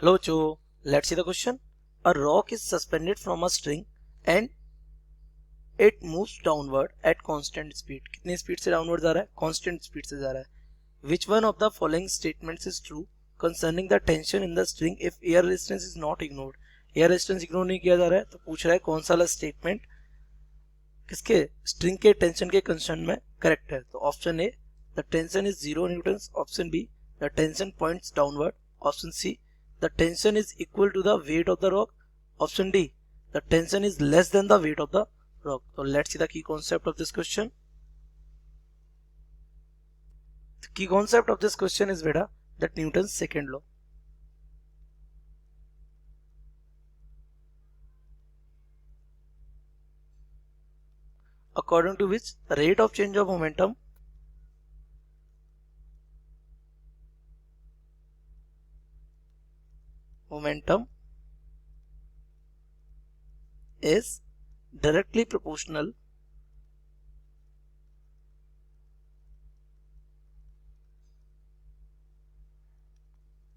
Hello Joe, let's see the question. A rock is suspended from a string and it moves downward at constant speed. कितनी speed से downward जा रहा है? Constant speed से जा रहा है. Which one of the following statements is true concerning the tension in the string if air resistance is not ignored? Air resistance ignore नहीं किया जा रहा है तो पूछ रहा है कौन सा वाला स्टेटमेंट किसके स्ट्रिंग के टेंशन के कंसर्न में करेक्ट है. तो option a the tension is 0 newtons, option b the tension points downward, option c the tension is equal to the weight of the rock, option D the tension is less than the weight of the rock. So let's see the key concept of this question. The key concept of this question is beta that Newton's second law. According to which the rate of change of momentum is directly proportional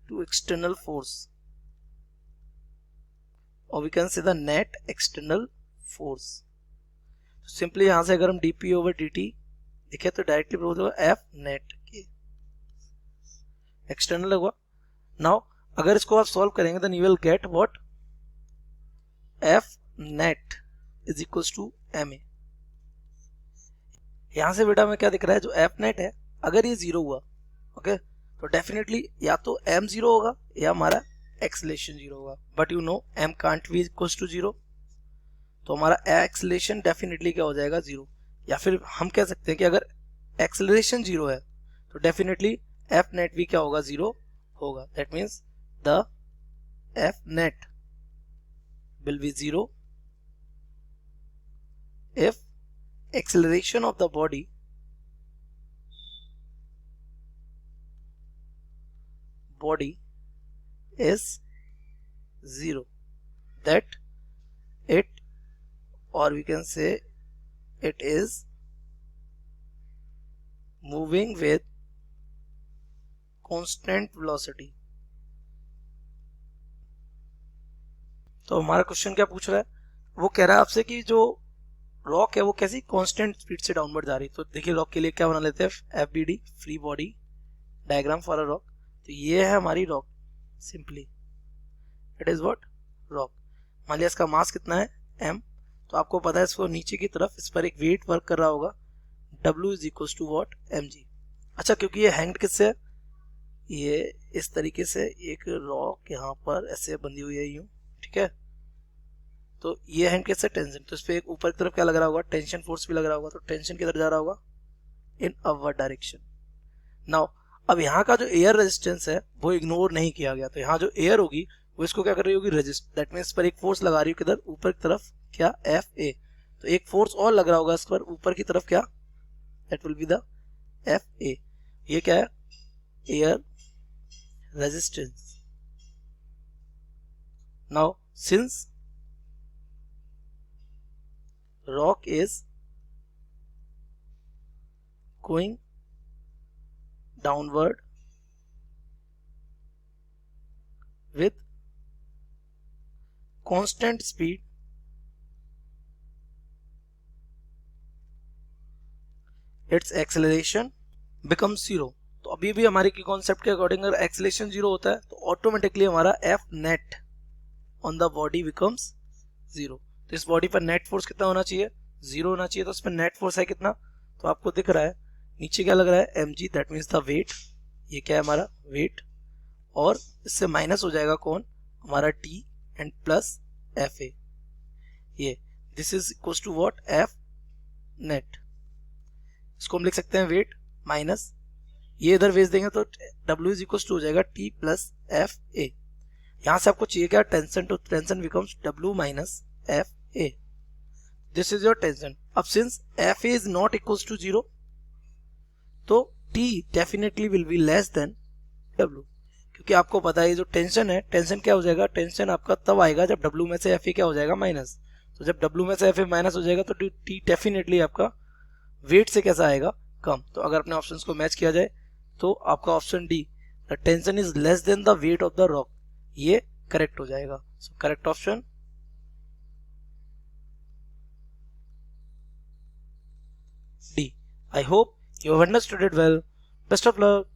to external force, or we can say the net external force. तो simply यहां से अगर हम dp over dt लिखे तो directly proportional होगा f net के external होगा. नाउ अगर इसको आप सॉल्व करेंगे तो you will get what f net is equals to ma. यहां से बेटा में क्या दिख रहा है जो f net है अगर ये जीरो हुआ ओके तो डेफिनेटली या तो m जीरो होगा या हमारा एक्सेलरेशन जीरो होगा. But you know m can't be equals to zero तो हमारा एक्सेलरेशन डेफिनेटली क्या हो जाएगा जीरो. या फिर हम कह सकते हैं कि अगर एक्सेलरेशन जीरो है तो डेफिनेटली f net भी क्या होगा जीरो होगा. That means the f net will be zero if acceleration of the body is zero, that it, or we can say it is moving with constant velocity. तो हमारा question क्या पूछ रहा है, वो कह रहा है आपसे कि जो रॉक है वो कैसी कांस्टेंट स्पीड से डाउनवर्ड जा रही है. तो देखिए रॉक के लिए क्या बना लेते हैं FBD free body diagram for a rock. तो ये है हमारी rock, simply it is what rock. मान लिया इसका मास कितना है m, तो आपको पता है इसको नीचे की तरफ इस पर एक वेट वर्क कर रहा होगा W is equal to what mg. अच्छा क्योंकि ये हैंग्ड किससे है, ये इस तरीके से एक रॉक यहाँ पर ऐसे बंधी हुई है यूं, ठीक है. तो ये हैंड कैसे टेंशन, तो इस पे एक ऊपर की तरफ क्या लग रहा होगा टेंशन फोर्स भी लग रहा होगा. तो टेंशन किधर जा रहा होगा इन अपवर्ड डायरेक्शन. नाउ अब यहाँ का जो एयर रेजिस्टेंस है वो इग्नोर नहीं किया गया. तो यहाँ जो एयर होगी वो इसको क्या कर रही होगी रेजिस्ट. दैट मीन्स पर एक फोर्स लगा रही है किधर ऊपर की तरफ क्या FA. तो एक फोर्स और लग रहा होगा इस पर ऊपर की तरफ क्या, that will be the FA. ये क्या है air resistance. Now since rock is going downward with constant speed, its acceleration becomes zero. तो अभी भी हमारे की कॉन्सेप्ट के अकॉर्डिंग अगर एक्सेलरेशन जीरो होता है तो ऑटोमेटिकली हमारा F net on the body becomes zero. तो इस बॉडी पर नेट फोर्स कितना होना चाहिए, जीरो होना चाहिए. तो इस पर नेट फोर्स है कितना, तो आपको दिख रहा है नीचे क्या लग रहा है mg, that means the weight. ये क्या है हमारा वेट, और इससे माइनस हो जाएगा कौन हमारा t एंड प्लस fa. ये this is equal to what F net. इसको हम लिख सकते हैं वेट माइनस ये इधर भेज देंगे तो W इज इक्वल टू हो जाएगा t प्लस fa. यहां से आपको चाहिए क्या टेंशन, तो tension becomes W minus FA. This is your tension. अब since FA is not equals to zero तो T definitely will be less than W. क्योंकि आपको पता है ये जो टेंशन है, टेंशन क्या हो जाएगा, टेंशन आपका तब आएगा जब W में से FA क्या हो जाएगा माइनस. तो जब W में से FA माइनस हो जाएगा तो T डेफिनेटली आपका वेट से कैसा आएगा कम. तो अगर अपने ऑप्शंस को मैच किया जाए तो आपका option D the tension is less than the weight of the rock, ये करेक्ट हो जाएगा। So correct option D. I hope you have understood it well. Best of luck.